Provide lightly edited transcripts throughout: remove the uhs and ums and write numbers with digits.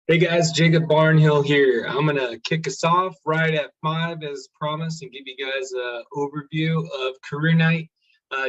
Hey guys, Jacob Barnhill here. I'm gonna kick us off right at 5 as promised and give you guys an overview of career night.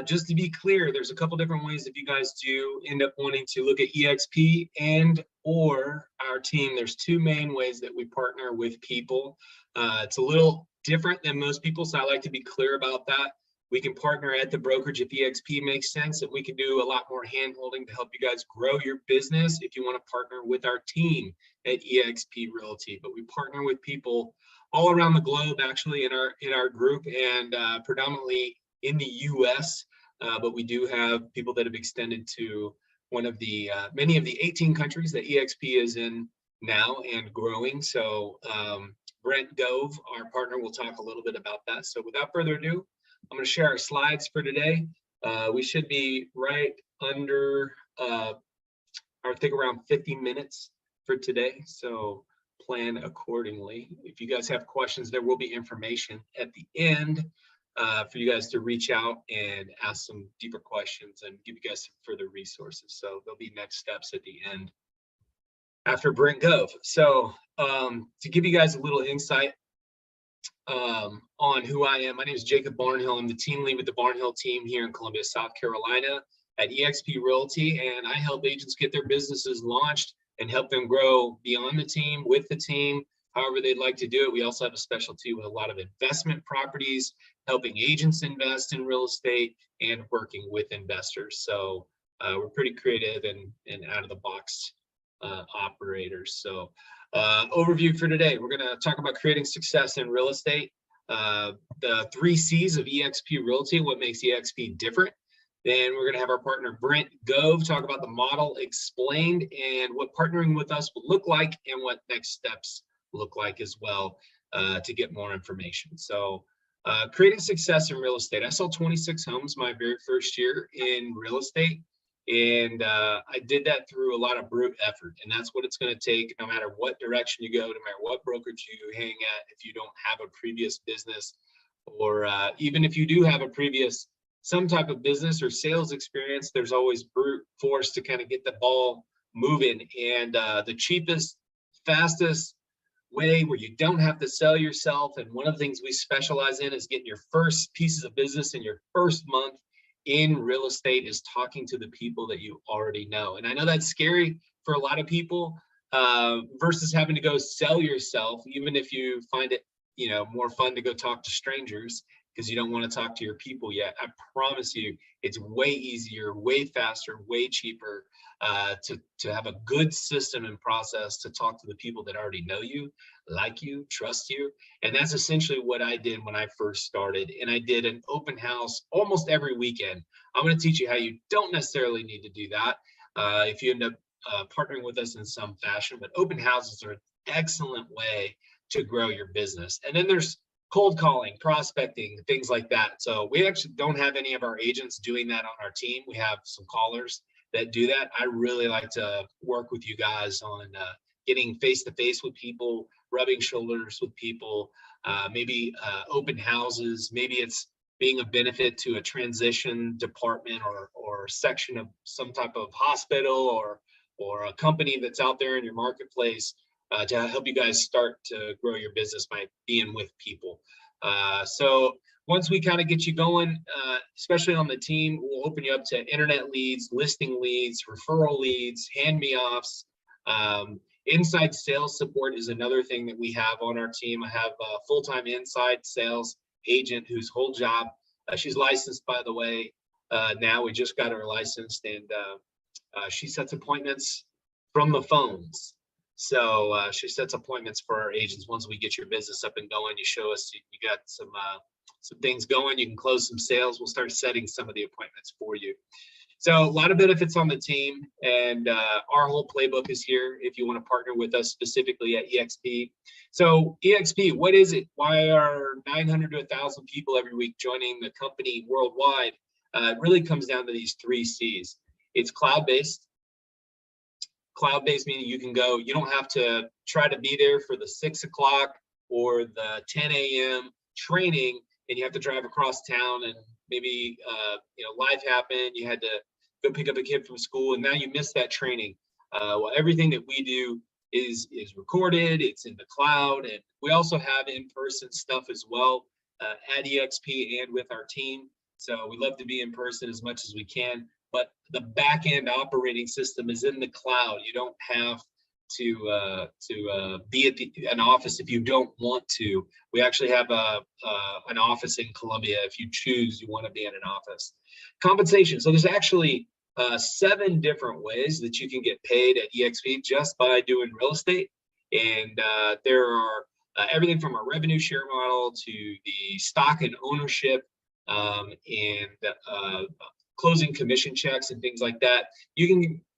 Just to be clear, there's a couple different ways if you guys do end up wanting to look at EXP and or our team. There's two main ways that we partner with people. It's a little different than most people, so I like to be clear about that. We can partner at the brokerage if EXP makes sense, and we can do a lot more hand holding to help you guys grow your business if you want to partner with our team at EXP Realty. But we partner with people all around the globe, actually, in our group, and predominantly in the U.S. But we do have people that have extended to one of the many of the 18 countries that EXP is in now and growing. So Brent Gove, our partner, will talk a little bit about that. So without further ado, I'm going to share our slides for today. We should be right under, I think around 50 minutes for today. So plan accordingly. If you guys have questions, there will be information at the end for you guys to reach out and ask some deeper questions and give you guys some further resources. So there'll be next steps at the end after Brent Gove. So to give you guys a little insight on who I am. My name is Jacob Barnhill. I'm the team lead with the Barnhill team here in Columbia, South Carolina at EXP Realty, and I help agents get their businesses launched and help them grow beyond the team, with the team, however they'd like to do it. We also have a specialty with a lot of investment properties, helping agents invest in real estate and working with investors. So we're pretty creative and out of the box operators. So overview for today, we're going to talk about creating success in real estate, the 3 C's of EXP Realty, what makes EXP different. Then we're going to have our partner Brent Gove talk about the model explained and what partnering with us will look like and what next steps look like as well to get more information. So creating success in real estate. I sold 26 homes my very first year in real estate. And I did that through a lot of brute effort. And that's what it's going to take no matter what direction you go, no matter what brokerage you hang at, if you don't have a previous business, or even if you do have a previous some type of business or sales experience, there's always brute force to kind of get the ball moving. And the cheapest, fastest way where you don't have to sell yourself, and one of the things we specialize in is getting your first pieces of business in your first month in real estate, is talking to the people that you already know. And I know that's scary for a lot of people versus having to go sell yourself, even if you find it, more fun to go talk to strangers because you don't want to talk to your people yet. I promise you, it's way easier, way faster, way cheaper to have a good system and process to talk to the people that already know you, like you, trust you. And that's essentially what I did when I first started. And I did an open house almost every weekend. I'm going to teach you how you don't necessarily need to do that if you end up partnering with us in some fashion. But open houses are an excellent way to grow your business. And then there's cold calling, prospecting, things like that. So we actually don't have any of our agents doing that on our team. We have some callers that do that. I really like to work with you guys on getting face-to-face with people, rubbing shoulders with people, maybe open houses. Maybe it's being a benefit to a transition department or section of some type of hospital or a company that's out there in your marketplace to help you guys start to grow your business by being with people. So once we kind of get you going, especially on the team, we'll open you up to internet leads, listing leads, referral leads, hand-me-offs. Inside sales support is another thing that we have on our team. I have a full-time inside sales agent whose whole job, she's licensed, by the way. Now we just got her licensed, and she sets appointments from the phones. So she sets appointments for our agents. Once we get your business up and going, you show us you got some things going, you can close some sales, we'll start setting some of the appointments for you. So a lot of benefits on the team, and our whole playbook is here if you want to partner with us specifically at EXP. So EXP, what is it? Why are 900 to 1,000 people every week joining the company worldwide? It really comes down to these 3 C's. It's cloud-based. Cloud-based meaning you can go, you don't have to try to be there for the 6 o'clock or the 10 a.m. training, and you have to drive across town, and maybe life happened, you had to go pick up a kid from school, and now you missed that training. Well, everything that we do is recorded. It's in the cloud, and we also have in-person stuff as well at EXP and with our team. So we love to be in person as much as we can, but the back end operating system is in the cloud. You don't have to be at an office if you don't want to. We actually have an office in Columbia if you choose you want to be in an office. Compensation. So there's actually 7 different ways that you can get paid at EXP just by doing real estate. And there are everything from a revenue share model to the stock and ownership and closing commission checks and things like that.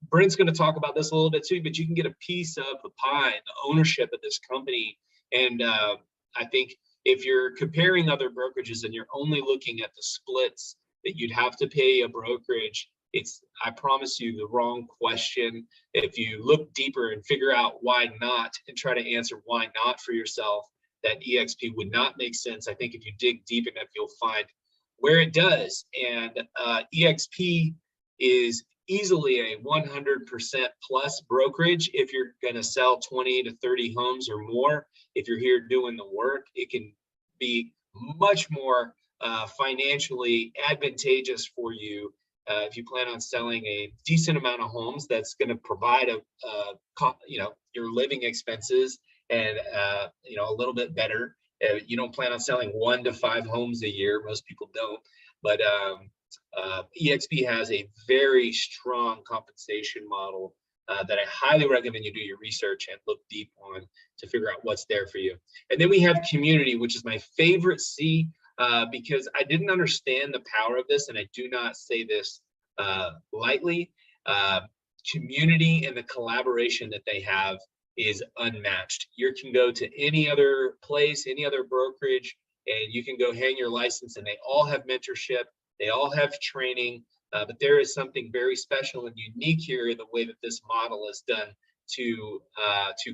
Brent's going to talk about this a little bit too, but you can get a piece of the pie, the ownership of this company. And I think if you're comparing other brokerages and you're only looking at the splits that you'd have to pay a brokerage, it's, I promise you, the wrong question. If you look deeper and figure out why not and try to answer why not for yourself, that EXP would not make sense. I think if you dig deep enough, you'll find where it does. And EXP is easily a 100% plus brokerage if you're going to sell 20 to 30 homes or more. If you're here doing the work, it can be much more financially advantageous for you if you plan on selling a decent amount of homes. That's going to provide your living expenses and a little bit better. You don't plan on selling 1 to 5 homes a year. Most people don't, but EXP has a very strong compensation model that I highly recommend you do your research and look deep on to figure out what's there for you. And then we have community, which is my favorite C, because I didn't understand the power of this, and I do not say this lightly. Community and the collaboration that they have is unmatched. You can go to any other place, any other brokerage, and you can go hang your license, and they all have mentorship, they all have training, but there is something very special and unique here in the way that this model is done to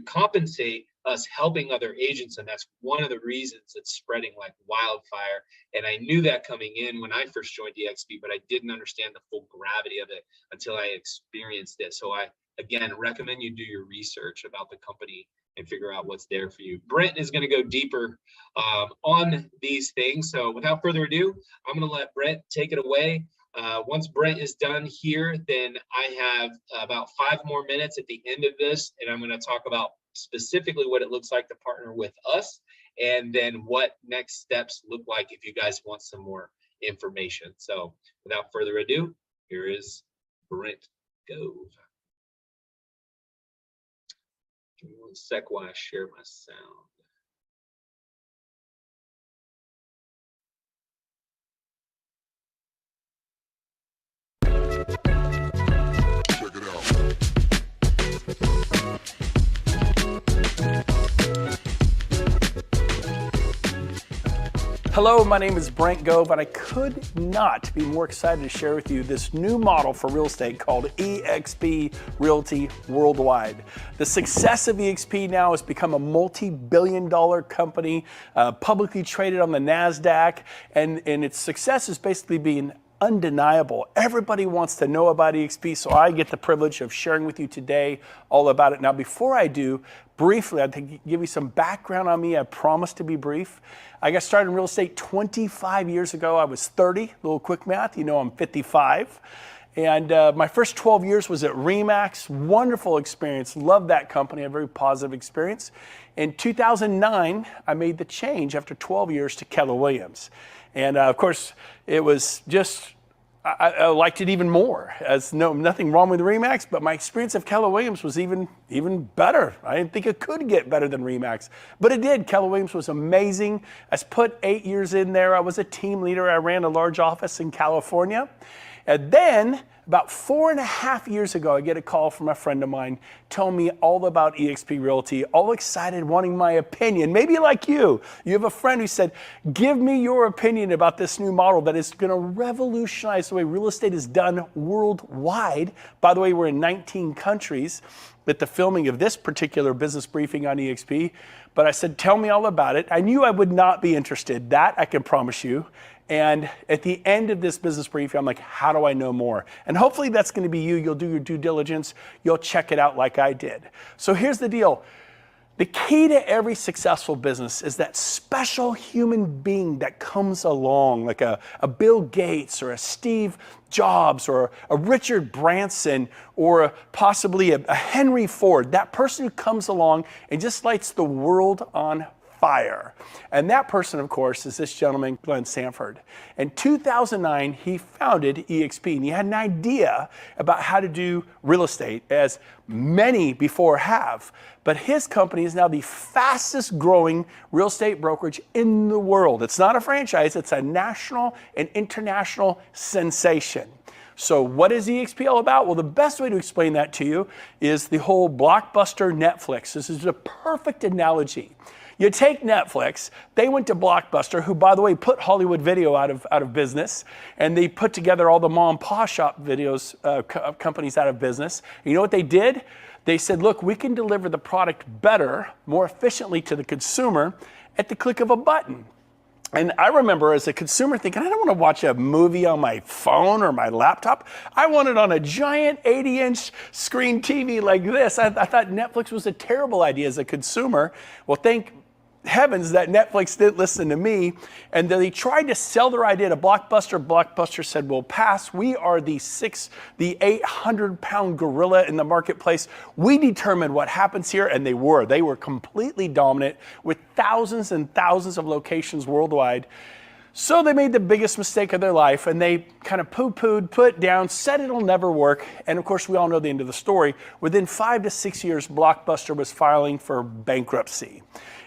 compensate us helping other agents, and that's one of the reasons it's spreading like wildfire. And I knew that coming in when I first joined EXP, but I didn't understand the full gravity of it until I experienced it. So I, again, recommend you do your research about the company and figure out what's there for you. Brent is going to go deeper on these things. So without further ado, I'm going to let Brent take it away. Once Brent is done here, then I have about 5 more minutes at the end of this, and I'm going to talk about specifically what it looks like to partner with us, and then what next steps look like if you guys want some more information. So without further ado, here is Brent Gove. Give me 1 sec while I share my sound. Check it out. Hello, my name is Brent Gove, and I could not be more excited to share with you this new model for real estate called EXP Realty Worldwide. The success of EXP now has become a multi-billion-dollar company, publicly traded on the NASDAQ, and its success is basically being undeniable. Everybody wants to know about EXP, so I get the privilege of sharing with you today all about it. Now, before I do, briefly, I'd give you some background on me. I promise to be brief. I got started in real estate 25 years ago. I was 30, a little quick math, you know I'm 55. And my first 12 years was at RE/MAX, wonderful experience, loved that company, a very positive experience. In 2009, I made the change after 12 years to Keller Williams. And of course, it was just, I liked it even more. As nothing wrong with RE/MAX, but my experience of Keller Williams was even better. I didn't think it could get better than RE/MAX, but it did. Keller Williams was amazing. I put 8 years in there. I was a team leader. I ran a large office in California. And then about 4.5 years ago, I get a call from a friend of mine telling me all about EXP Realty, all excited, wanting my opinion. Maybe like you have a friend who said, give me your opinion about this new model that is going to revolutionize the way real estate is done worldwide. By the way, we're in 19 countries with the filming of this particular business briefing on EXP. But I said, tell me all about it. I knew I would not be interested. That I can promise you. And at the end of this business briefing, I'm like, how do I know more? And hopefully that's going to be you. You'll do your due diligence. You'll check it out like I did. So here's the deal. The key to every successful business is that special human being that comes along, like a Bill Gates or a Steve Jobs or a Richard Branson or possibly a Henry Ford, that person who comes along and just lights the world on fire. And that person, of course, is this gentleman, Glenn Sanford. In 2009, he founded EXP, and he had an idea about how to do real estate, as many before have. But his company is now the fastest growing real estate brokerage in the world. It's not a franchise, it's a national and international sensation. So what is EXP all about? Well, the best way to explain that to you is the whole Blockbuster Netflix. This is a perfect analogy. You take Netflix, they went to Blockbuster, who, by the way, put Hollywood Video out of business, and they put together all the mom and pop shop videos companies out of business. And you know what they did? They said, look, we can deliver the product better, more efficiently to the consumer at the click of a button. And I remember as a consumer thinking, I don't want to watch a movie on my phone or my laptop. I want it on a giant 80-inch screen TV like this. I thought Netflix was a terrible idea as a consumer. Well, thank heavens that Netflix didn't listen to me, and they tried to sell their idea to Blockbuster. Blockbuster said, we'll pass. We are the 800-pound gorilla in the marketplace. We determine what happens here, and they were completely dominant with thousands and thousands of locations worldwide. So they made the biggest mistake of their life, and they kind of poo-pooed, put down, said it'll never work. And of course, we all know the end of the story. Within 5 to 6 years, Blockbuster was filing for bankruptcy.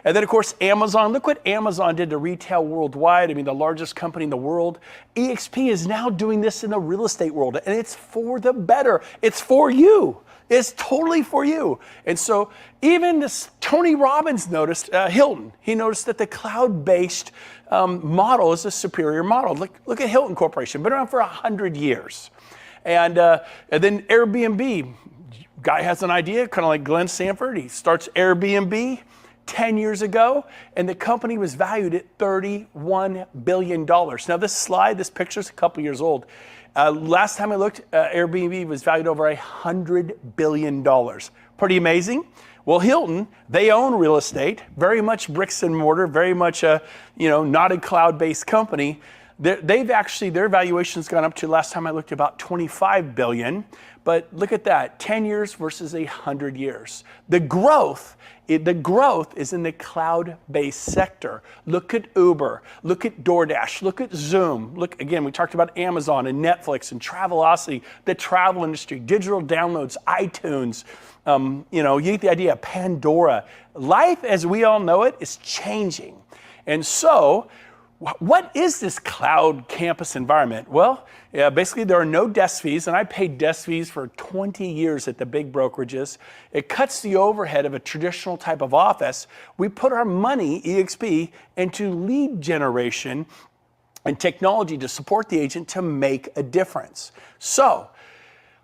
And then, of course, Amazon. Look what Amazon did to retail worldwide. I mean, the largest company in the world. EXP is now doing this in the real estate world, and it's for the better. It's for you. It's totally for you. And so even this Tony Robbins noticed, Hilton, he noticed that the cloud-based model is a superior model. Look at Hilton Corporation, been around for 100 years. And then Airbnb, guy has an idea, kind of like Glenn Sanford. He starts Airbnb 10 years ago, and the company was valued at $31 billion. Now this picture is a couple years old. Last time I looked, Airbnb was valued over $100 billion. Pretty amazing. Well, Hilton, they own real estate, very much bricks and mortar, very much a, not a cloud-based company. Their valuation's gone up to, last time I looked, about $25 billion. But look at that, 10 years versus 100 years. The growth is in the cloud-based sector. Look at Uber, look at DoorDash, look at Zoom. Look, again, we talked about Amazon and Netflix and Travelocity, the travel industry, digital downloads, iTunes. You get the idea, Pandora. Life as we all know it is changing. And so, what is this cloud campus environment? Well, basically there are no desk fees, and I paid desk fees for 20 years at the big brokerages. It cuts the overhead of a traditional type of office. We put our money, EXP, into lead generation and technology to support the agent to make a difference. So,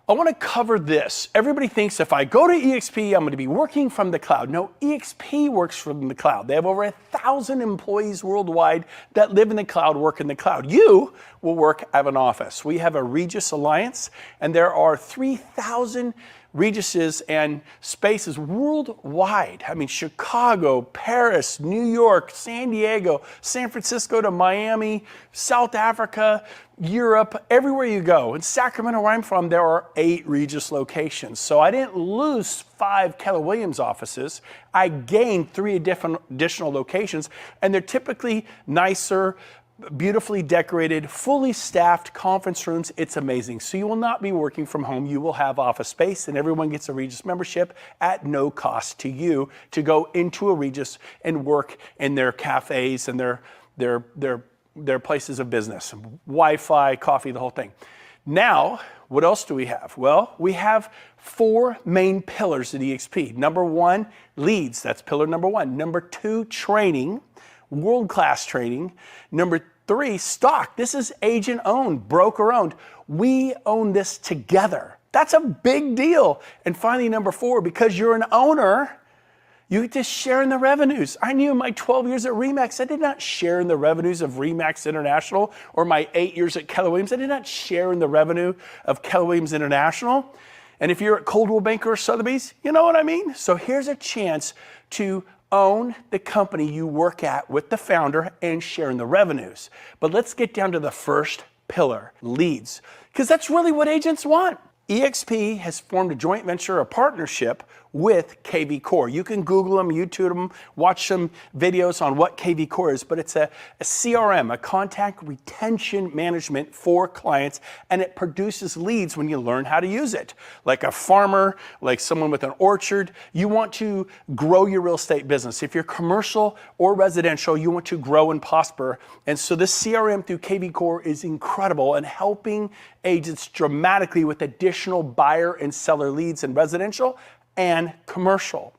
I want to cover this. Everybody thinks if I go to EXP, I'm going to be working from the cloud. No, EXP works from the cloud. They have over 1,000 employees worldwide that live in the cloud, work in the cloud. You will work at an office. We have a Regus Alliance, and there are 3,000 Reguses and spaces worldwide. I mean, Chicago, Paris, New York, San Diego, San Francisco to Miami, South Africa, Europe, everywhere you go. In Sacramento, where I'm from, there are 8 Regus locations. So I didn't lose 5 Keller Williams offices. I gained 3 additional locations, and they're typically nicer, beautifully decorated, fully staffed conference rooms. It's amazing. So you will not be working from home. You will have office space, and everyone gets a Regus membership at no cost to you to go into a Regus and work in their cafes and their places of business. Wi-Fi, coffee, the whole thing. Now, what else do we have? Well, we have 4 main pillars at EXP. Number 1, leads. That's pillar number 1. Number 2, training. World-class training. Number 3, stock. This is agent-owned, broker-owned. We own this together. That's a big deal. And finally, number 4, because you're an owner, You get to share in the revenues. I knew in my 12 years at RE/MAX, I did not share in the revenues of RE/MAX International, or my 8 years at Keller Williams, I did not share in the revenue of Keller Williams International. And if you're at Coldwell Banker or Sotheby's, you know what I mean? So here's a chance to own the company you work at with the founder and share in the revenues. But let's get down to the first pillar, leads, because that's really what agents want. EXP has formed a joint venture, a partnership with KV Core. You can Google them, YouTube them, watch some videos on what KV Core is, but it's a CRM, a contact retention management for clients, and it produces leads when you learn how to use it. Like a farmer, like someone with an orchard, you want to grow your real estate business. If you're commercial or residential, you want to grow and prosper. And so this CRM through KV Core is incredible and helping agents dramatically with additional buyer and seller leads in residential and commercial.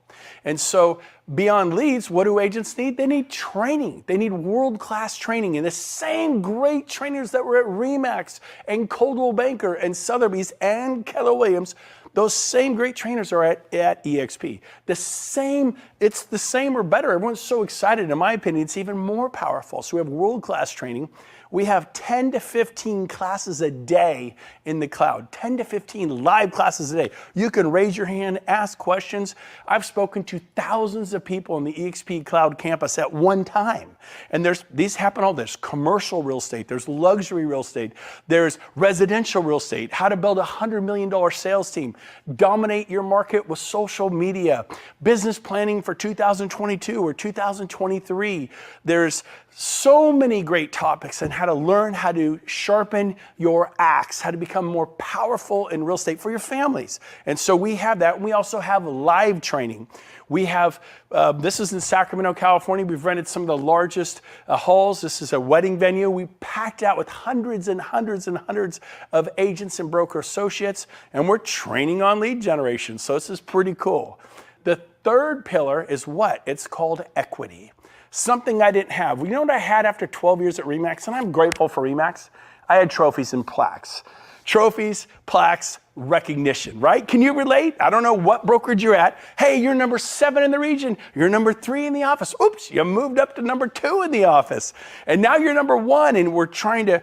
And so beyond leads, what do agents need? They need training. They need world-class training. And the same great trainers that were at RE/MAX and Coldwell Banker and Sotheby's and Keller Williams, those same great trainers are at EXP. It's the same or better. Everyone's so excited. In my opinion, it's even more powerful. So we have world-class training. We have 10 to 15 classes a day in the cloud, 10 to 15 live classes a day. You can raise your hand, ask questions. I've spoken to thousands of people in the EXP Cloud campus at one time. And these happen all. There's commercial real estate, there's luxury real estate, there's residential real estate, how to build a $100 million sales team, dominate your market with social media, business planning for 2022 or 2023. There's so many great topics on how to learn how to sharpen your axe, how to become more powerful in real estate for your families. And so we have that. We also have live training. We have, this is in Sacramento, California. We've rented some of the largest halls. This is a wedding venue. We packed out with hundreds and hundreds and hundreds of agents and broker associates, and we're training on lead generation. So this is pretty cool. The third pillar is what? It's called equity. Something I didn't have. You know what I had after 12 years at RE/MAX? And I'm grateful for RE/MAX. I had trophies and plaques. Trophies, plaques, recognition, right? Can you relate? I don't know what brokerage you're at. Hey, you're number 7 in the region. You're number 3 in the office. Oops, you moved up to number 2 in the office. And now you're number 1, and we're trying to,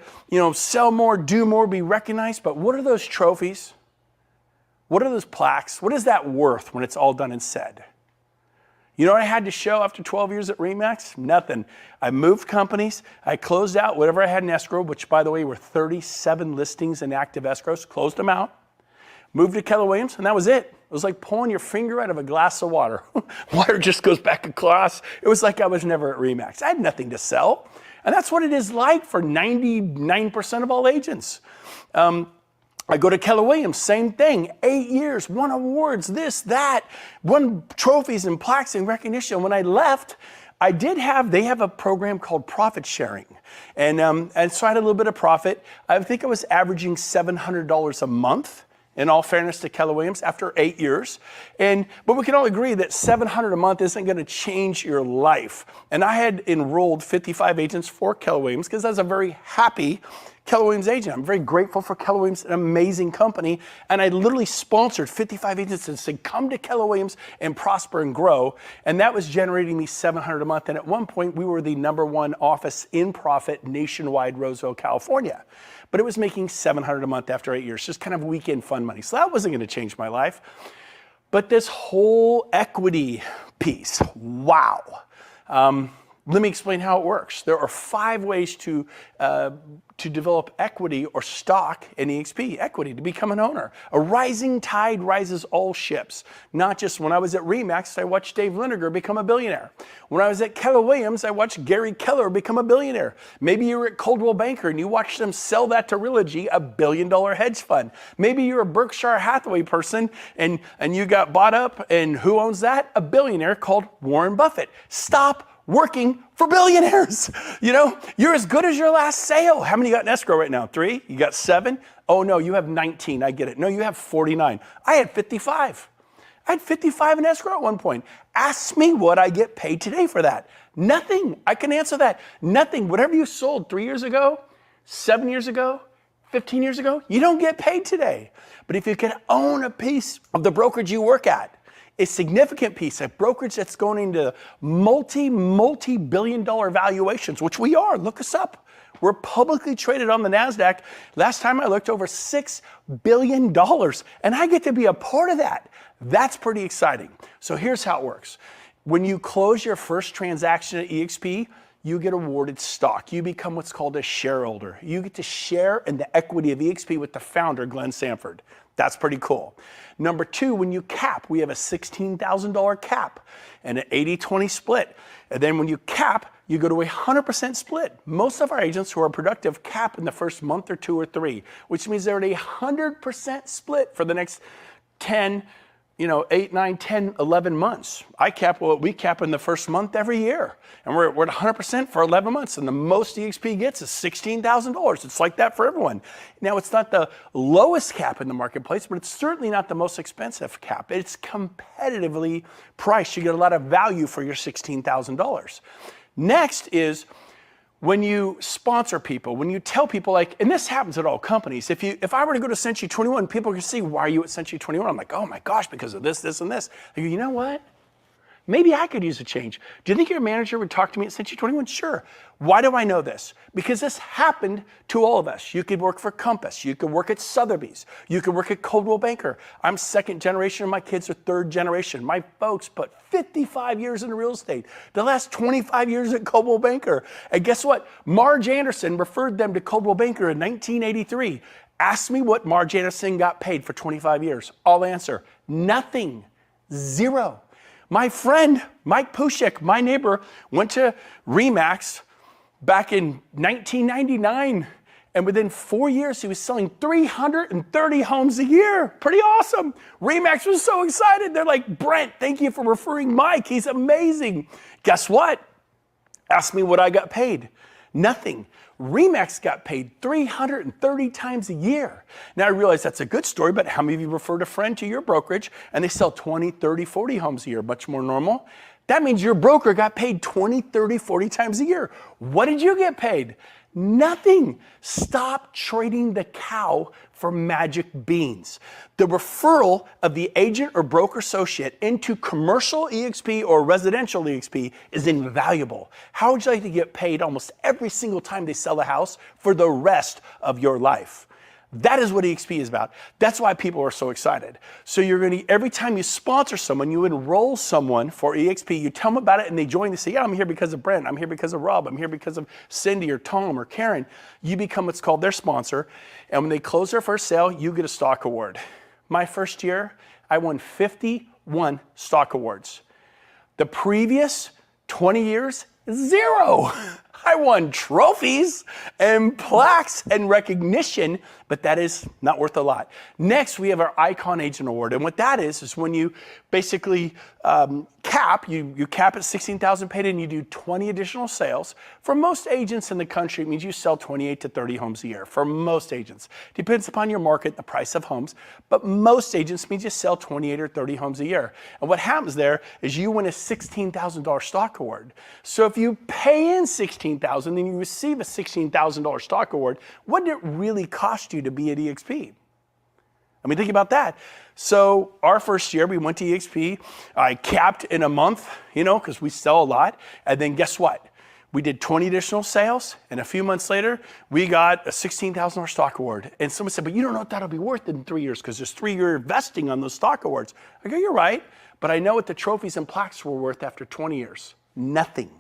sell more, do more, be recognized. But what are those trophies? What are those plaques? What is that worth when it's all done and said? You know what I had to show after 12 years at RE/MAX? Nothing. I moved companies. I closed out whatever I had in escrow, which, by the way, were 37 listings in active escrows. Closed them out. Moved to Keller Williams, and that was it. It was like pulling your finger out of a glass of water. Water just goes back across. It was like I was never at RE/MAX. I had nothing to sell. And that's what it is like for 99% of all agents. I go to Keller Williams, same thing, 8 years, won awards, this, that, won trophies and plaques and recognition. When I left, they have a program called profit sharing. And so I had a little bit of profit. I think I was averaging $700 a month, in all fairness to Keller Williams, after 8 years. But we can all agree that $700 a month isn't gonna change your life. And I had enrolled 55 agents for Keller Williams because I was a very happy Keller Williams agent. I'm very grateful for Keller Williams, an amazing company. And I literally sponsored 55 agents and said, come to Keller Williams and prosper and grow. And that was generating me $700 a month. And at one point, we were the #1 office in profit nationwide, Roseville, California. But it was making $700 a month after 8 years, just kind of weekend fun money. So that wasn't gonna change my life. But this whole equity piece, wow. Let me explain how it works. There are 5 ways to develop equity or stock in EXP, equity, to become an owner. A rising tide rises all ships. Not just when I was at RE/MAX, I watched Dave Liniger become a billionaire. When I was at Keller Williams, I watched Gary Keller become a billionaire. Maybe you were at Coldwell Banker and you watched them sell that to Realty, a $1 billion hedge fund. Maybe you're a Berkshire Hathaway person and you got bought up, and who owns that? A billionaire called Warren Buffett. Stop working for billionaires. You're as good as your last sale. How many you got in escrow right now? 3? You got 7? Oh no, you have 19. I get it. No, you have 49. I had 55. I had 55 in escrow at one point. Ask me what I get paid today for that. Nothing. I can answer that. Nothing. Whatever you sold 3 years ago, 7 years ago, 15 years ago, you don't get paid today. But if you can own a piece of the brokerage you work at, a significant piece, a brokerage that's going into multi-billion dollar valuations, which we are. Look us up. We're publicly traded on the NASDAQ. Last time I looked, over $6 billion, and I get to be a part of that. That's pretty exciting. So here's how it works. When you close your first transaction at EXP, you get awarded stock. You become what's called a shareholder. You get to share in the equity of EXP with the founder, Glenn Sanford. That's pretty cool. Number two, when you cap, we have a $16,000 cap and an 80-20 split. And then when you cap, you go to a 100% split. Most of our agents who are productive cap in the first month or 2 or 3, which means they're at a 100% split for the next 10, 8, 9, 10, 11 months. We cap in the first month every year. And we're at 100% for 11 months. And the most EXP gets is $16,000. It's like that for everyone. Now, it's not the lowest cap in the marketplace, but it's certainly not the most expensive cap. It's competitively priced. You get a lot of value for your $16,000. Next is when you sponsor people, when you tell people, like, and this happens at all companies. If I were to go to Century 21, people can see, why are you at Century 21? I'm like, oh my gosh, because of this, this, and this. I go, you know what? Maybe I could use a change. Do you think your manager would talk to me at Century 21? Sure. Why do I know this? Because this happened to all of us. You could work for Compass. You could work at Sotheby's. You could work at Coldwell Banker. I'm second generation and my kids are third generation. My folks put 55 years in real estate. The last 25 years at Coldwell Banker. And guess what? Marge Anderson referred them to Coldwell Banker in 1983. Ask me what Marge Anderson got paid for 25 years. I'll answer, nothing, zero. My friend, Mike Pushek, my neighbor, went to RE/MAX back in 1999. And within 4 years, he was selling 330 homes a year. Pretty awesome. RE/MAX was so excited. They're like, Brent, thank you for referring Mike. He's amazing. Guess what? Ask me what I got paid. Nothing. RE/MAX got paid 330 times a year. Now I realize that's a good story, but how many of you referred a friend to your brokerage and they sell 20, 30, 40 homes a year? Much more normal. That means your broker got paid 20, 30, 40 times a year. What did you get paid? Nothing. Stop trading the cow for magic beans. The referral of the agent or broker associate into commercial EXP or residential EXP is invaluable. How would you like to get paid almost every single time they sell a house for the rest of your life? That is what EXP is about. That's why people are so excited. So you're going to, every time you sponsor someone, you enroll someone for EXP, you tell them about it and they join, they say, yeah, I'm here because of Brent, I'm here because of Rob, I'm here because of Cindy or Tom or Karen. You become what's called their sponsor. And when they close their first sale, you get a stock award. My first year, I won 51 stock awards. The previous 20 years, 0. I won trophies and plaques and recognition, but that is not worth a lot. Next, we have our Icon Agent Award. And what that is when you basically cap, you cap at $16,000 paid and you do 20 additional sales. For most agents in the country, it means you sell 28 to 30 homes a year. For most agents. Depends upon your market, the price of homes, but most agents means you sell 28 or 30 homes a year. And what happens there is you win a $16,000 stock award. So if you pay in $16,000, then you receive a $16,000 stock award. What did it really cost you to be at EXP? I mean, think about that. So our first year, we went to EXP. I capped in a month, because we sell a lot. And then guess what? We did 20 additional sales. And a few months later, we got a $16,000 stock award. And someone said, but you don't know what that'll be worth in 3 years because there's 3-year vesting on those stock awards. I go, you're right. But I know what the trophies and plaques were worth after 20 years. Nothing.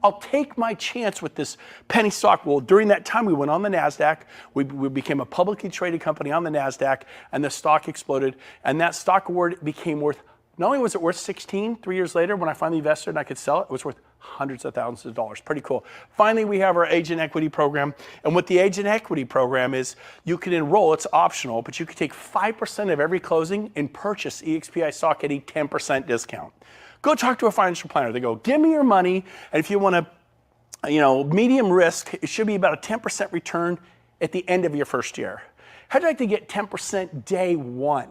I'll take my chance with this penny stock. Well, during that time, we went on the NASDAQ. We became a publicly traded company on the NASDAQ, and the stock exploded. And that stock award became worth, not only was it worth 16 3 years later when I finally invested and I could sell it, it was worth hundreds of thousands of dollars. Pretty cool. Finally, we have our agent equity program. And what the agent equity program is, you can enroll, it's optional, but you can take 5% of every closing and purchase EXPI stock at a 10% discount. Go talk to a financial planner. They go, give me your money, and if you want to, medium risk, it should be about a 10% return at the end of your first year. How'd you like to get 10% day one?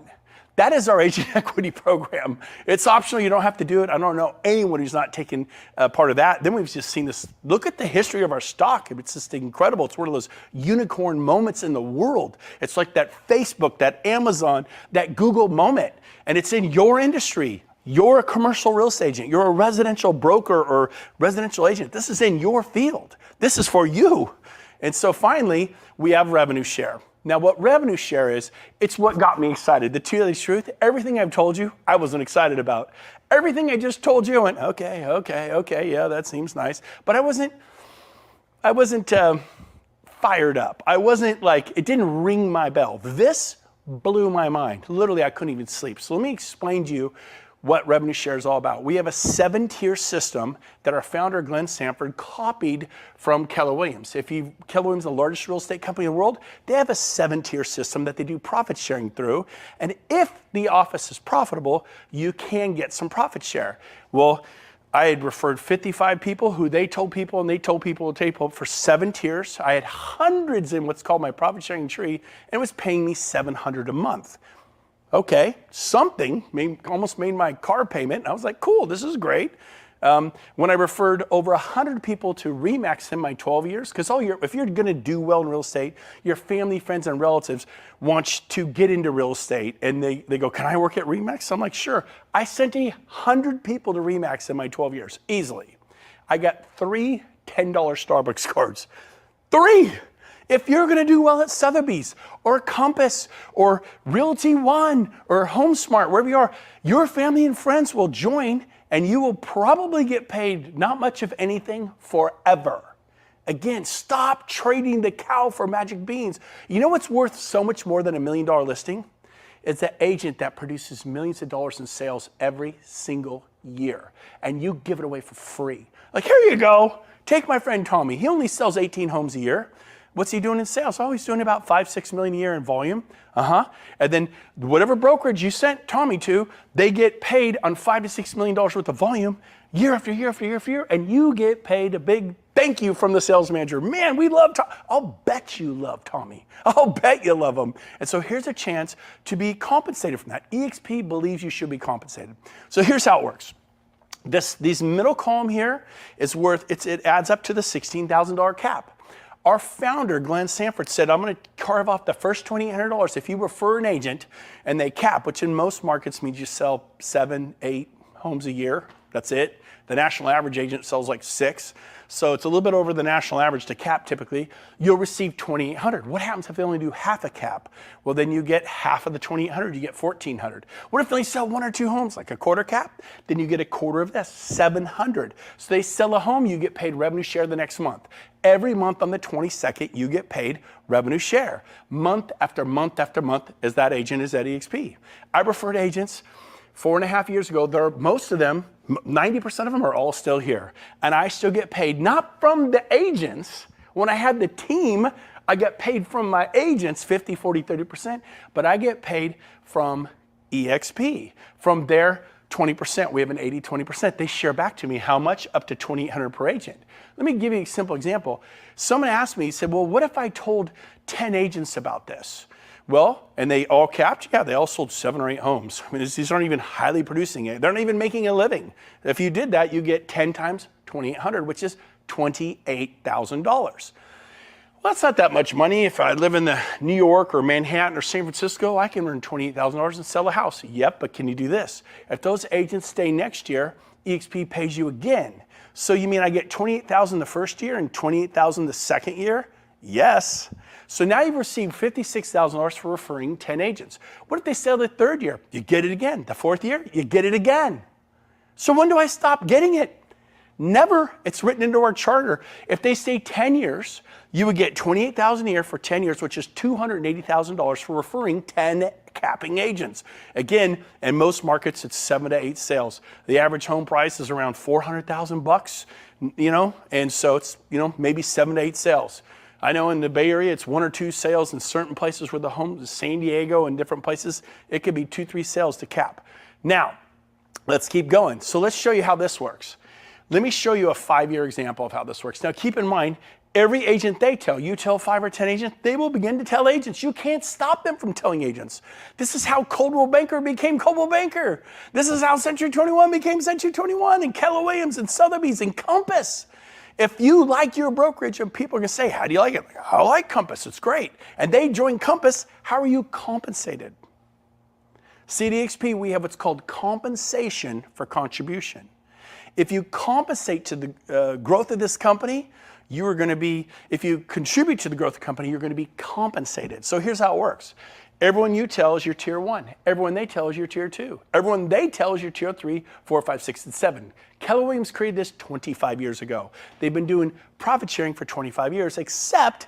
That is our agent equity program. It's optional. You don't have to do it. I don't know anyone who's not taken part of that. Then we've just seen this. Look at the history of our stock. It's just incredible. It's one of those unicorn moments in the world. It's like that Facebook, that Amazon, that Google moment, and it's in your industry. You're a commercial real estate agent. You're a residential broker or residential agent. This is in your field. This is for you. And so finally, we have revenue share. Now, what revenue share is, it's what got me excited. The truth, everything I've told you, I wasn't excited about. Everything I just told you, I went, okay, yeah, that seems nice. But I wasn't fired up. I wasn't like, it didn't ring my bell. This blew my mind. Literally, I couldn't even sleep. So let me explain to you what revenue share is all about. We have a 7-tier system that our founder, Glenn Sanford, copied from Keller Williams. Keller Williams, the largest real estate company in the world, they have a 7-tier system that they do profit sharing through. And if the office is profitable, you can get some profit share. Well, I had referred 55 people who they told people, and they told people for 7 tiers. I had hundreds in what's called my profit sharing tree, and it was paying me $700 a month. Okay, something almost made my car payment. I was like, cool, this is great. When I referred over 100 people to RE/MAX in my 12 years, because if you're gonna do well in real estate, your family, friends, and relatives want you to get into real estate, and they go, can I work at RE/MAX? I'm like, sure. I sent 100 people to RE/MAX in my 12 years, easily. I got 3 $10 Starbucks cards. 3! If you're gonna do well at Sotheby's or Compass or Realty One or HomeSmart, wherever you are, your family and friends will join, and you will probably get paid not much of anything forever. Again, stop trading the cow for magic beans. You know what's worth so much more than $1 million listing? It's the agent that produces millions of dollars in sales every single year, and you give it away for free. Like, here you go. Take my friend Tommy. He only sells 18 homes a year. What's he doing in sales? Oh, he's doing about 5-6 million a year in volume. And then whatever brokerage you sent Tommy to, they get paid on $5 to $6 million worth of volume year after year after year after year, and you get paid a big thank you from the sales manager. Man, we love Tommy. I'll bet you love Tommy. I'll bet you love him. And so here's a chance to be compensated from that. EXP believes you should be compensated. So here's how it works. These middle column here is it adds up to the $16,000 cap. Our founder, Glenn Sanford, said, I'm going to carve off the first $2,800 if you refer an agent and they cap, which in most markets means you sell 7, 8 homes a year. That's it. The national average agent sells like 6. So it's a little bit over the national average to cap typically. You'll receive $2,800. What happens if they only do half a cap? Well, then you get half of the $2,800, you get $1,400. What if they only sell 1 or 2 homes, like a quarter cap? Then you get a quarter of this, $700. So they sell a home, you get paid revenue share the next month. Every month on the 22nd, you get paid revenue share. Month after month after month, as that agent is at EXP. I referred agents 4.5 years ago. Most of them, 90% of them are all still here. And I still get paid, not from the agents. When I had the team, I get paid from my agents, 50, 40, 30%, but I get paid from EXP, from their 20%. We have an 80-20%. They share back to me how much? Up to $2,800 per agent. Let me give you a simple example. Someone asked me, he said, well, what if I told 10 agents about this? Well, and they all capped? Yeah, they all sold 7 or 8 homes. I mean, these aren't even highly producing it. They're not even making a living. If you did that, you get 10 times 2,800, which is $28,000. Well, that's not that much money. If I live in the New York or Manhattan or San Francisco, I can earn $28,000 and sell a house. Yep, but can you do this? If those agents stay next year, EXP pays you again. So you mean I get $28,000 the first year and $28,000 the second year? Yes. So now you've received $56,000 for referring 10 agents. What if they sell the third year? You get it again. The fourth year, you get it again. So when do I stop getting it? Never. It's written into our charter. If they stay 10 years, you would get $28,000 a year for 10 years, which is $280,000 for referring 10 capping agents. Again, in most markets, it's 7 to 8 sales. The average home price is around $400,000, and so it's, maybe 7 to 8 sales. I know in the Bay Area, it's 1 or 2 sales in certain places where the homes, San Diego and different places, it could be 2, 3 sales to cap. Now, let's keep going. So let's show you how this works. Let me show you a 5-year example of how this works. Now, keep in mind, every agent you tell 5 or 10 agents, they will begin to tell agents. You can't stop them from telling agents. This is how Coldwell Banker became Coldwell Banker. This is how Century 21 became Century 21, and Keller Williams and Sotheby's and Compass. If you like your brokerage and people are going to say, how do you like it? I like Compass, it's great. And they join Compass, how are you compensated? See, at EXP, we have what's called compensation for contribution. If you compensate to the growth of this company, you are going to be, if you contribute to the growth of the company, you're going to be compensated. So here's how it works. Everyone you tell is your tier 1. Everyone they tell is your tier 2. Everyone they tell is your tier 3, 4, 5, 6, and 7. Keller Williams created this 25 years ago. They've been doing profit sharing for 25 years, except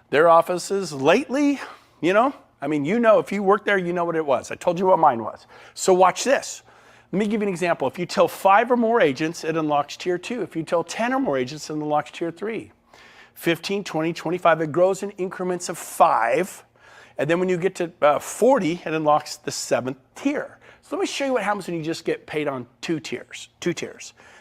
their offices lately, you know, if you work there, you know what it was. I told you what mine was. So watch this. Let me give you an example. If you tell 5 or more agents, it unlocks tier 2. If you tell 10 or more agents, it unlocks tier 3. 15, 20, 25, it grows in increments of 5. And then when you get to 40, it unlocks the 7th tier. So let me show you what happens when you just get paid on 2 tiers.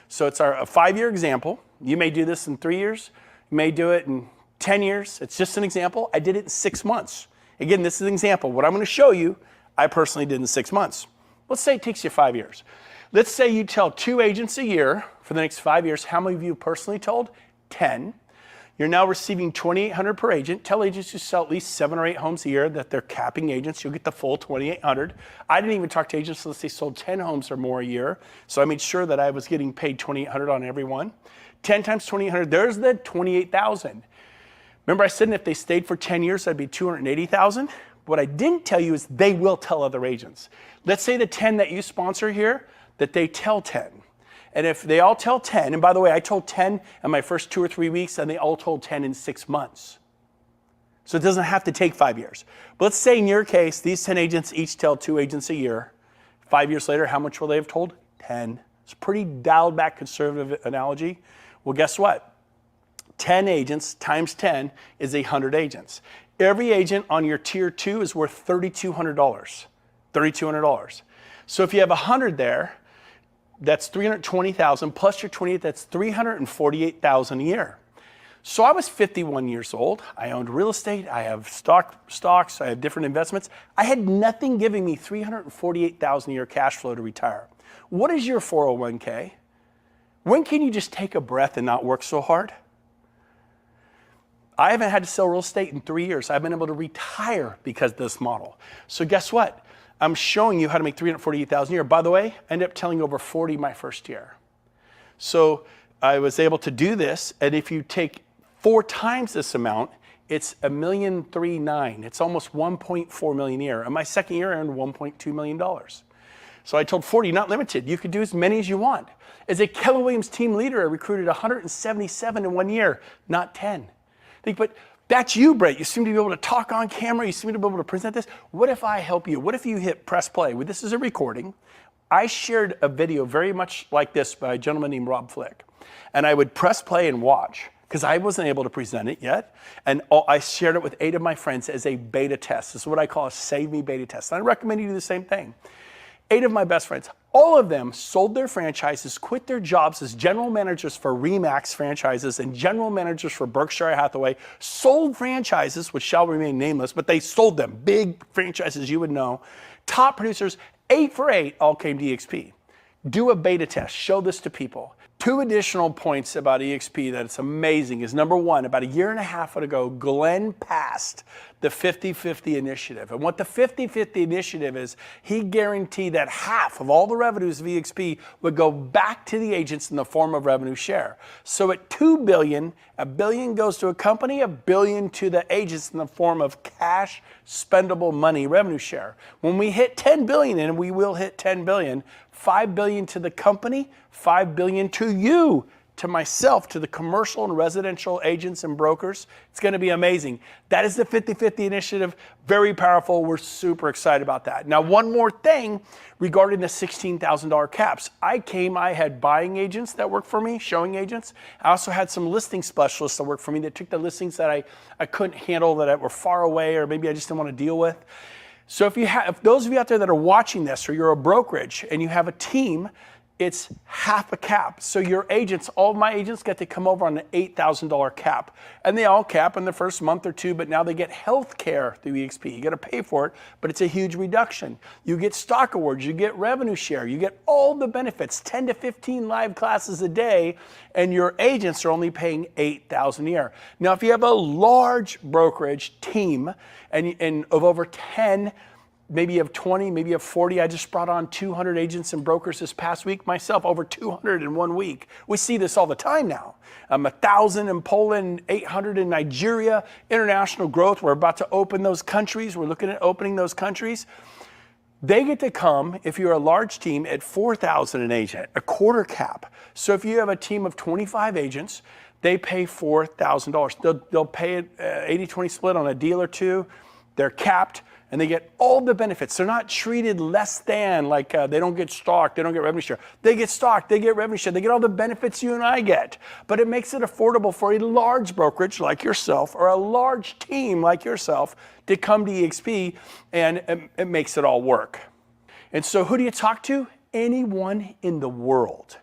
So it's a 5-year example. You may do this in 3 years. You may do it in 10 years. It's just an example. I did it in 6 months. Again, this is an example. What I'm going to show you, I personally did in 6 months. Let's say it takes you 5 years. Let's say you tell 2 agents a year for the next 5 years. How many of you personally told? 10. You're now receiving $2,800 per agent. Tell agents to sell at least 7 or 8 homes a year that they're capping agents. You'll get the full $2,800. I didn't even talk to agents unless they sold 10 homes or more a year. So I made sure that I was getting paid $2,800 on every one. 10 times $2,800, there's the $28,000. Remember I said if they stayed for 10 years, that'd be $280,000. What I didn't tell you is they will tell other agents. Let's say the 10 that you sponsor here, that they tell 10. And if they all tell 10, and by the way, I told 10 in my first 2 or 3 weeks, and they all told 10 in 6 months. So it doesn't have to take 5 years. But let's say in your case, these 10 agents each tell 2 agents a year. 5 years later, how much will they have told? 10. It's a pretty dialed back conservative analogy. Well, guess what? 10 agents times 10 is 100 agents. Every agent on your tier 2 is worth $3,200. $3,200. So if you have 100 there, that's $320,000 plus your 28, that's $348,000 a year. So I was 51 years old. I owned real estate. I have stocks. I have different investments. I had nothing giving me $348,000 a year cash flow to retire. What is your 401k? When can you just take a breath and not work so hard? I haven't had to sell real estate in 3 years. I've been able to retire because of this model. So guess what? I'm showing you how to make $348,000 a year. By the way, I ended up telling over 40 my first year. So I was able to do this, and if you take 4 times this amount, it's $1.39 million. It's almost $1.4 million a year. And my second year I earned $1.2 million. So I told 40, not limited, you could do as many as you want. As a Keller Williams team leader, I recruited 177 in 1 year, not 10. But that's you, Brett. You seem to be able to talk on camera. You seem to be able to present this. What if I help you? What if you hit press play? Well, this is a recording. I shared a video very much like this by a gentleman named Rob Flick. And I would press play and watch because I wasn't able to present it yet. And I shared it with 8 of my friends as a beta test. This is what I call a Save Me beta test. And I recommend you do the same thing. 8 of my best friends, all of them sold their franchises, quit their jobs as general managers for RE/MAX franchises and general managers for Berkshire Hathaway, sold franchises, which shall remain nameless, but they sold them, big franchises you would know. Top producers, 8 for 8, all came to EXP. Do a beta test, show this to people. 2 additional points about EXP that it's amazing is number 1, about a year and a half ago, Glenn passed the 50-50 initiative. And what the 50-50 initiative is, he guaranteed that half of all the revenues of EXP would go back to the agents in the form of revenue share. So at $2 billion, $1 billion goes to a company, $1 billion to the agents in the form of cash, spendable money, revenue share. When we hit 10 billion, and we will hit 10 billion, $5 billion to the company, $5 billion to you, to myself, to the commercial and residential agents and brokers. It's going to be amazing. That is the 50-50 initiative. Very powerful. We're super excited about that. Now, one more thing regarding the $16,000 caps. I had buying agents that worked for me, showing agents. I also had some listing specialists that worked for me that took the listings that I couldn't handle, that were far away, or maybe I just didn't want to deal with. So if those of you out there that are watching this, or you're a brokerage and you have a team, it's half a cap. So your agents, all of my agents get to come over on an $8,000 cap. And they all cap in the first month or 2, but now they get health care through EXP. You got to pay for it, but it's a huge reduction. You get stock awards, you get revenue share, you get all the benefits, 10 to 15 live classes a day, and your agents are only paying $8,000 a year. Now, if you have a large brokerage team and of over 10 maybe you have 20, maybe you have 40. I just brought on 200 agents and brokers this past week myself, over 200 in 1 week. We see this all the time now. 1,000 in Poland, 800 in Nigeria, international growth. We're about to open those countries. We're looking at opening those countries. They get to come, if you're a large team, at 4,000 an agent, a quarter cap. So if you have a team of 25 agents, they pay $4,000. They'll pay it 80-20 split on a deal or two. They're capped, and they get all the benefits. They're not treated less than, like they don't get stock, they don't get revenue share. They get stock, they get revenue share, they get all the benefits you and I get. But it makes it affordable for a large brokerage like yourself or a large team like yourself to come to EXP, and it makes it all work. And so who do you talk to? Anyone in the world.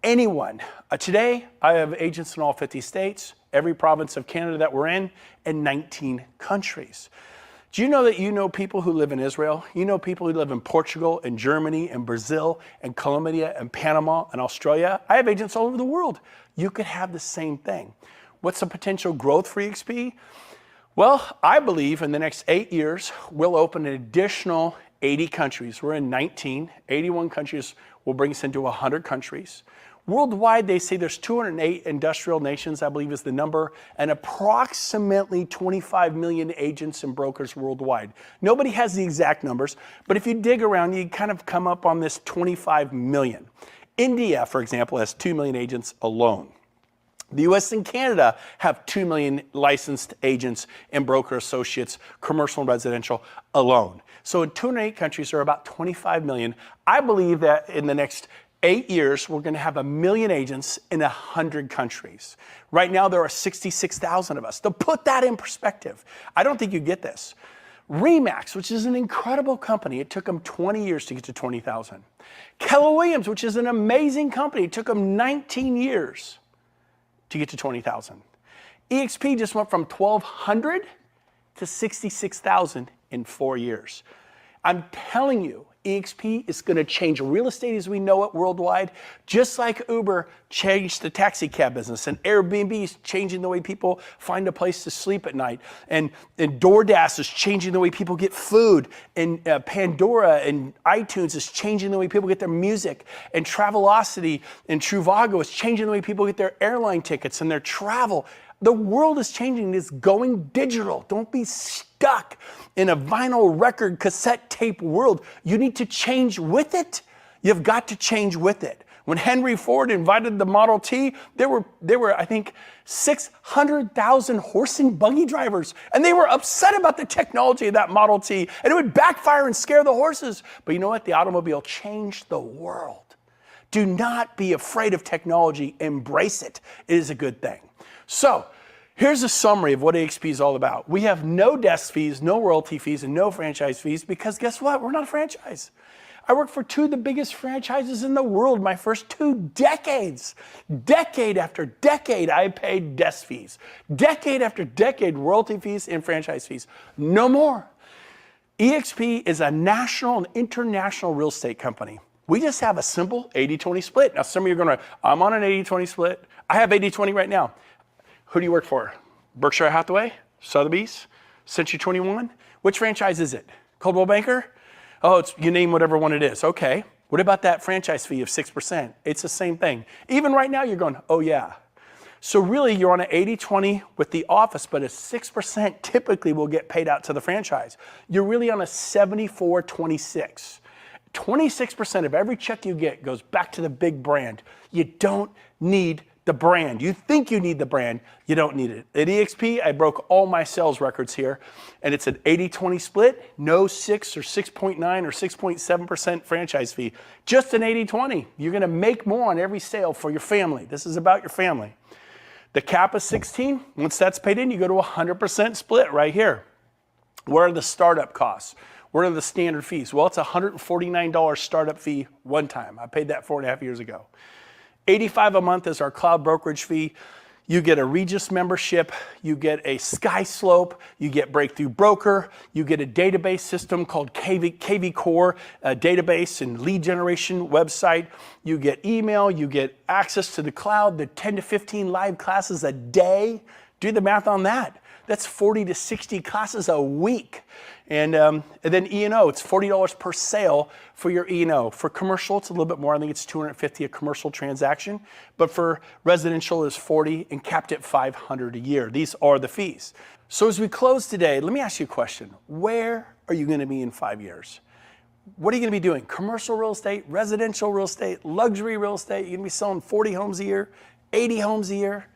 Anyone. Today, I have agents in all 50 states, every province of Canada that we're in, and 19 countries. Do you know that you know people who live in Israel? You know people who live in Portugal and Germany and Brazil and Colombia and Panama and Australia? I have agents all over the world. You could have the same thing. What's the potential growth for EXP? Well, I believe in the next 8 years, we'll open an additional 80 countries. We're in 19, 81 countries will bring us into 100 countries. Worldwide, they say there's 208 industrial nations, I believe is the number, and approximately 25 million agents and brokers worldwide. Nobody has the exact numbers, but if you dig around, you kind of come up on this 25 million. India, for example, has 2 million agents alone. The US and Canada have 2 million licensed agents and broker associates, commercial and residential alone. So in 208 countries, there are about 25 million. I believe that in the next 8 years, we're going to have 1 million agents in 100 countries. Right now, there are 66,000 of us. To put that in perspective, I don't think you get this. RE/MAX, which is an incredible company, it took them 20 years to get to 20,000. Keller Williams, which is an amazing company, it took them 19 years to get to 20,000. EXP just went from 1,200 to 66,000 in 4 years. I'm telling you, EXP is going to change real estate as we know it worldwide, just like Uber changed the taxi cab business, and Airbnb is changing the way people find a place to sleep at night, and DoorDash is changing the way people get food, and Pandora and iTunes is changing the way people get their music, and Travelocity and Trivago is changing the way people get their airline tickets and their travel. The world is changing. It's going digital. Don't be stuck in a vinyl record cassette tape world. You need to change with it. You've got to change with it. When Henry Ford invited the Model T, there were I think 600,000 horse and buggy drivers, and they were upset about the technology of that Model T, and it would backfire and scare the horses. But you know what? The automobile changed the world. Do not be afraid of technology. Embrace it. It is a good thing. So here's a summary of what EXP is all about. We have no desk fees, no royalty fees, and no franchise fees because guess what? We're not a franchise. I worked for 2 of the biggest franchises in the world my first 2 decades. Decade after decade, I paid desk fees. Decade after decade, royalty fees and franchise fees. No more. EXP is a national and international real estate company. We just have a simple 80-20 split. Now, some of you are going to, I'm on an 80-20 split. I have 80-20 right now. Who do you work for? Berkshire Hathaway? Sotheby's? Century 21? Which franchise is it? Coldwell Banker? Oh, you name whatever one it is. Okay. What about that franchise fee of 6%? It's the same thing. Even right now, you're going, oh yeah. So really, you're on an 80-20 with the office, but a 6% typically will get paid out to the franchise. You're really on a 74-26. 26% of every check you get goes back to the big brand. You don't need the brand. You think you need the brand, you don't need it. At EXP, I broke all my sales records here, and it's an 80-20 split, no 6 or 6.9 or 6.7% franchise fee, just an 80-20. You're gonna make more on every sale for your family. This is about your family. The cap is 16. Once that's paid in, you go to 100% split right here. What are the startup costs? What are the standard fees? Well, it's a $149 startup fee one time. I paid that 4.5 years ago. $85 a month is our cloud brokerage fee. You get a Regis membership, you get a SkySlope, you get Breakthrough Broker, you get a database system called KV Core, a database and lead generation website. You get email, you get access to the cloud, the 10 to 15 live classes a day. Do the math on that. That's 40 to 60 classes a week. And then E&O, it's $40 per sale for your E&O. For commercial, it's a little bit more. I think it's $250 a commercial transaction. But for residential, it's $40 and capped at $500 a year. These are the fees. So as we close today, let me ask you a question. Where are you going to be in 5 years? What are you going to be doing? Commercial real estate, residential real estate, luxury real estate? You're going to be selling 40 homes a year, 80 homes a year?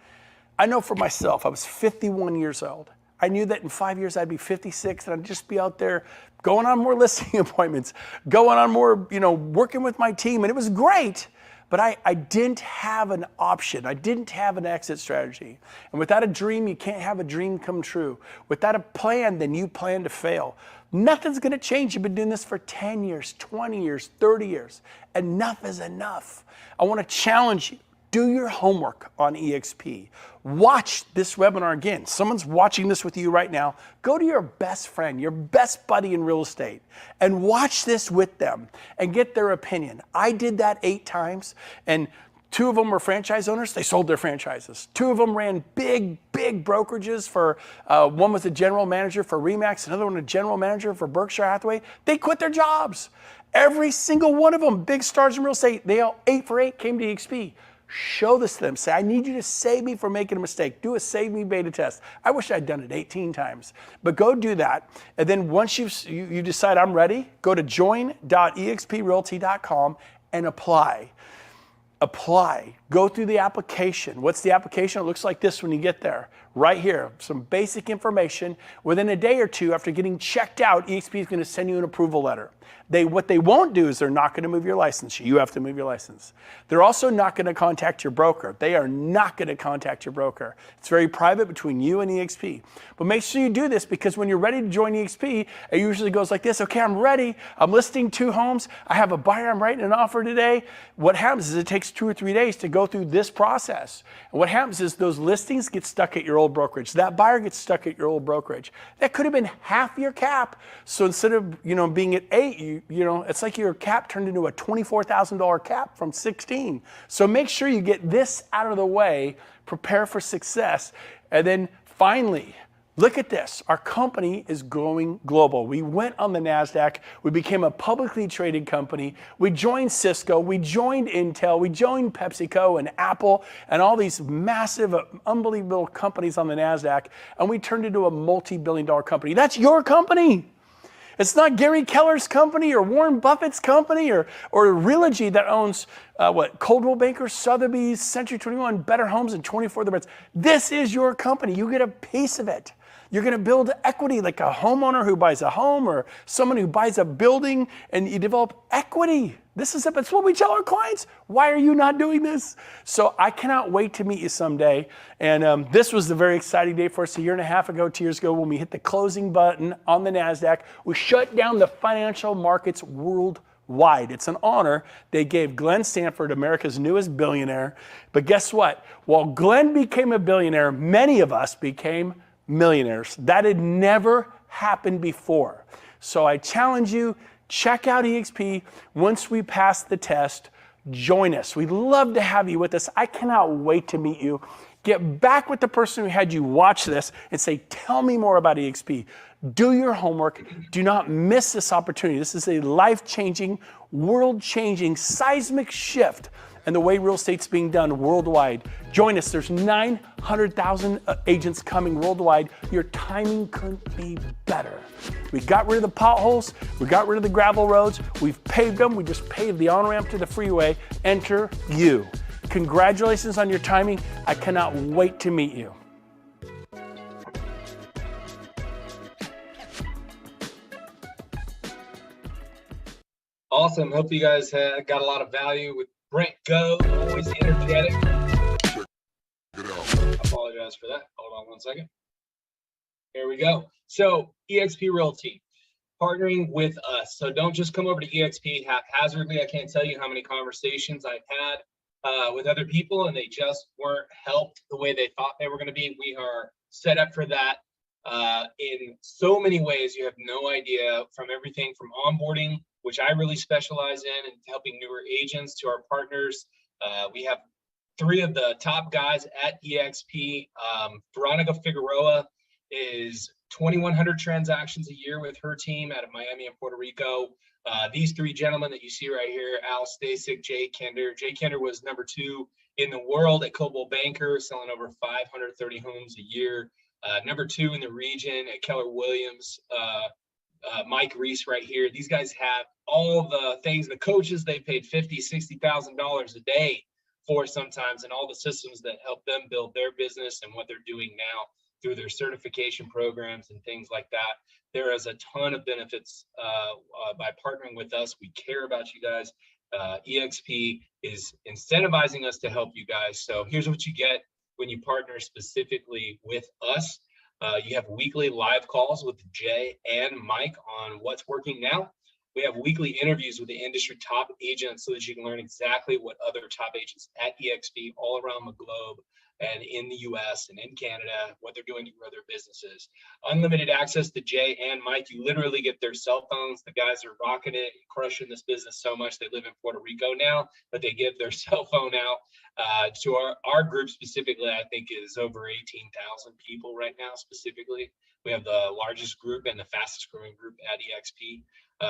I know for myself, I was 51 years old. I knew that in 5 years I'd be 56 and I'd just be out there going on more listing appointments, going on more, working with my team. And it was great, but I didn't have an option. I didn't have an exit strategy. And without a dream, you can't have a dream come true. Without a plan, then you plan to fail. Nothing's gonna change. You've been doing this for 10 years, 20 years, 30 years. Enough is enough. I wanna challenge you. Do your homework on EXP. Watch this webinar again. Someone's watching this with you right now. Go to your best friend, your best buddy in real estate, and watch this with them and get their opinion. I did that 8 times, and 2 of them were franchise owners. They sold their franchises. 2 of them ran big brokerages for, one was a general manager for RE/MAX, another one a general manager for Berkshire Hathaway. They quit their jobs. Every single one of them, big stars in real estate, they all 8 for 8 came to EXP. Show this to them. Say, I need you to save me from making a mistake. Do a save me beta test. I wish I'd done it 18 times, but go do that. And then once you decide I'm ready, go to join.exprealty.com and apply. Apply. Go through the application. What's the application? It looks like this when you get there. Right here, some basic information. Within a day or 2 after getting checked out, EXP is going to send you an approval letter. What they won't do is they're not going to move your license. You have to move your license. They're also not going to contact your broker. They are not going to contact your broker. It's very private between you and EXP. But make sure you do this, because when you're ready to join EXP, it usually goes like this. Okay, I'm ready. I'm listing 2 homes. I have a buyer. I'm writing an offer today. What happens is it takes 2 or 3 days to go through this process. And what happens is those listings get stuck at your old brokerage. That buyer gets stuck at your old brokerage. That could have been half your cap. So instead of being at 8, it's like your cap turned into a $24,000 cap from 16. So make sure you get this out of the way, prepare for success, and then finally, look at this. Our company is going global. We went on the NASDAQ. We became a publicly traded company. We joined Cisco. We joined Intel. We joined PepsiCo and Apple and all these massive, unbelievable companies on the NASDAQ. And we turned into a multi-billion-dollar company. That's your company. It's not Gary Keller's company or Warren Buffett's company or Realty that owns Coldwell Banker, Sotheby's, Century 21, Better Homes, and 24 other brands. This is your company. You get a piece of it. You're going to build equity like a homeowner who buys a home or someone who buys a building, and you develop equity. This is it. That's what we tell our clients. Why are you not doing this? So I cannot wait to meet you someday. And this was a very exciting day for us 1.5 years ago, 2 years ago, when we hit the closing button on the NASDAQ. We shut down the financial markets worldwide. It's an honor. They gave Glenn Sanford, America's newest billionaire. But guess what? While Glenn became a billionaire, many of us became millionaires. That had never happened before. So I challenge you, check out EXP. Once we pass the test, join us. We'd love to have you with us. I cannot wait to meet you. Get back with the person who had you watch this and say, tell me more about EXP. Do your homework. Do not miss this opportunity. This is a life-changing, world-changing, seismic shift in the way real estate's being done worldwide. Join us. There's 900,000 agents coming worldwide. Your timing couldn't be better. We got rid of the potholes. We got rid of the gravel roads. We've paved them. We just paved the on-ramp to the freeway. Enter you. Congratulations on your timing. I cannot wait to meet you. Awesome. Hope you guys got a lot of value with Brent Go, always energetic. I apologize for that. Hold on one second. Here we go. So EXP Realty, partnering with us. So don't just come over to EXP haphazardly. I can't tell you how many conversations I've had with other people, and they just weren't helped the way they thought they were going to be. We are set up for that in so many ways. You have no idea, from everything from onboarding, which I really specialize in, and helping newer agents, to our partners. We have 3 of the top guys at EXP. Veronica Figueroa is 2,100 transactions a year with her team out of Miami and Puerto Rico. These three gentlemen that you see right here, Al Stasik, Jay Kender. Jay Kender was #2 in the world at Coldwell Banker, selling over 530 homes a year. #2 in the region at Keller Williams. Mike Reese right here. These guys have all the things, the coaches they paid $50,000, $60,000 a day for sometimes, and all the systems that help them build their business and what they're doing now through their certification programs and things like that. There is a ton of benefits by partnering with us. We care about you guys. EXP is incentivizing us to help you guys. So here's what you get when you partner specifically with us. You have weekly live calls with Jay and Mike on what's working now. We have weekly interviews with the industry top agents so that you can learn exactly what other top agents at EXP all around the globe and in the US and in Canada, what they're doing to grow their businesses. Unlimited access to Jay and Mike. You literally get their cell phones. The guys are rocking it, crushing this business so much. They live in Puerto Rico now, but they give their cell phone out to our group specifically. I think is over 18,000 people right now specifically. We have the largest group and the fastest growing group at EXP.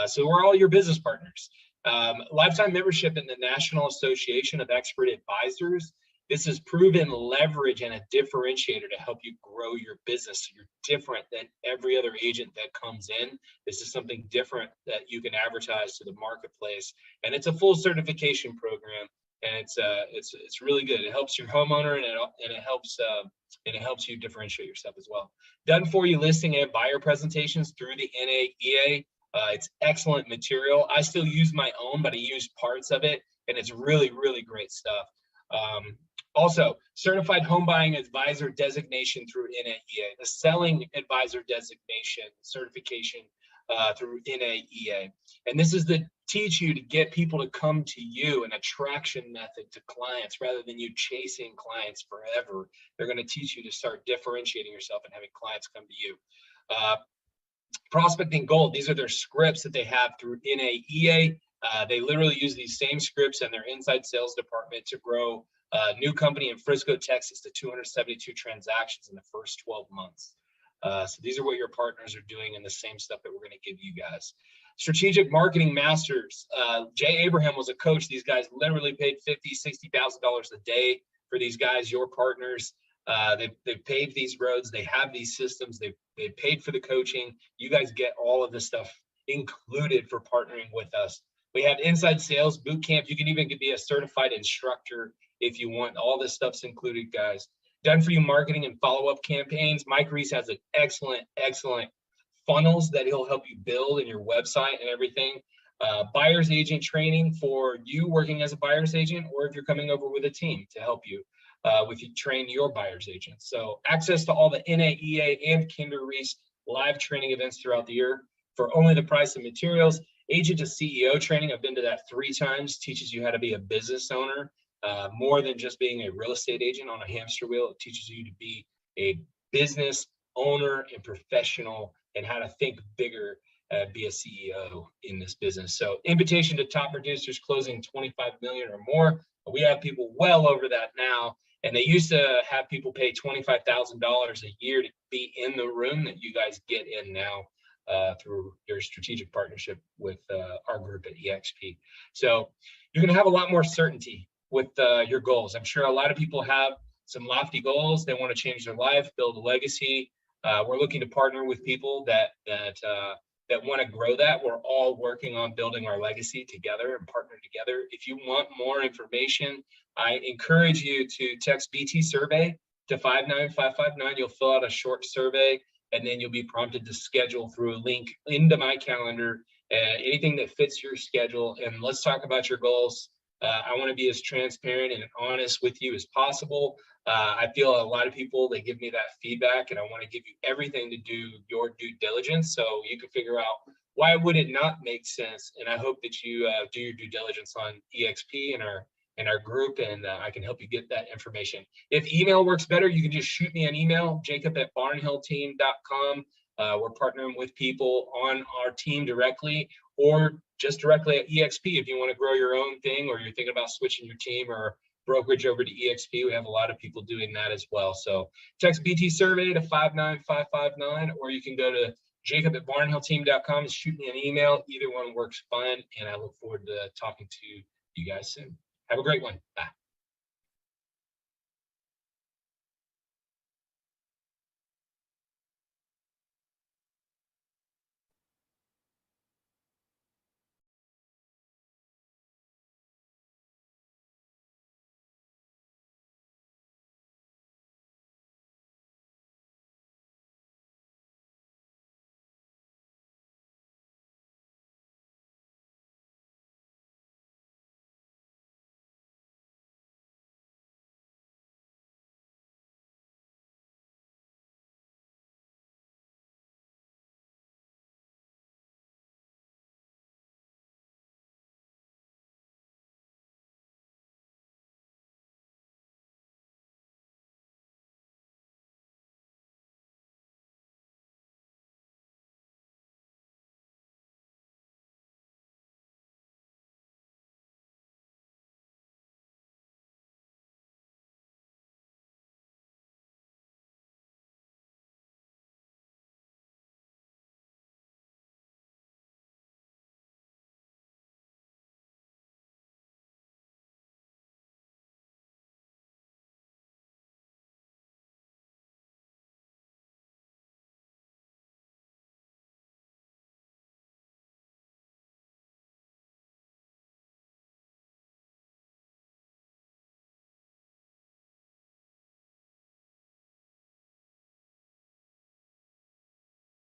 So we're all your business partners. Lifetime membership in the National Association of Expert Advisors. This is proven leverage and a differentiator to help you grow your business. You're different than every other agent that comes in. This is something different that you can advertise to the marketplace, and it's a full certification program, and it's really good. It helps your homeowner, and it helps you differentiate yourself as well. Done for you listing and buyer presentations through the NAEA. It's excellent material. I still use my own, but I use parts of it, and it's really, really great stuff. Also, certified home buying advisor designation through NAEA, the selling advisor designation certification through NAEA. And this is to teach you to get people to come to you, an attraction method to clients rather than you chasing clients forever. They're going to teach you to start differentiating yourself and having clients come to you. Prospecting Gold, these are their scripts that they have through NAEA. They literally use these same scripts in their inside sales department to grow a new company in Frisco, Texas to 272 transactions in the first 12 months. So these are what your partners are doing and the same stuff that we're going to give you guys. Strategic Marketing Masters. Jay Abraham was a coach. These guys literally paid $50,000, $60,000 a day for these guys, your partners. They've paved these roads. They have these systems. They've paid for the coaching. You guys get all of this stuff included for partnering with us. We have inside sales boot camp. You can even be a certified instructor if you want. All this stuff's included, guys. Done for you marketing and follow-up campaigns. Mike Reese has an excellent funnels that he'll help you build in your website and everything. Buyer's agent training for you working as a buyer's agent, or if you're coming over with a team to help you with you train your buyer's agents. So access to all the NAEA and Kinder Reese live training events throughout the year for only the price of materials. Agent to CEO training, I've been to that 3 times, teaches you how to be a business owner, more than just being a real estate agent on a hamster wheel. It teaches you to be a business owner and professional and how to think bigger, be a CEO in this business. So invitation to top producers closing 25 million or more. We have people well over that now. And they used to have people pay $25,000 a year to be in the room that you guys get in now through your strategic partnership with our group at EXP. So you're going to have a lot more certainty with your goals. I'm sure a lot of people have some lofty goals. They want to change their life, build a legacy. We're looking to partner with people that want to grow that. We're all working on building our legacy together and partner together. If you want more information, I encourage you to text BT survey to 59559. You'll fill out a short survey, and then you'll be prompted to schedule through a link into my calendar, anything that fits your schedule. And let's talk about your goals. I want to be as transparent and honest with you as possible. I feel a lot of people, they give me that feedback, and I want to give you everything to do your due diligence so you can figure out why would it not make sense. And I hope that you do your due diligence on EXP and our group, and I can help you get that information. If email works better, you can just shoot me an email, jacob@barnhillteam.com. We're partnering with people on our team directly, or just directly at EXP if you want to grow your own thing, or you're thinking about switching your team, or brokerage over to EXP. We have a lot of people doing that as well. So text BT survey to 59559, or you can go to jacob@barnhillteam.com and shoot me an email. Either one works fine. And I look forward to talking to you guys soon. Have a great one. Bye.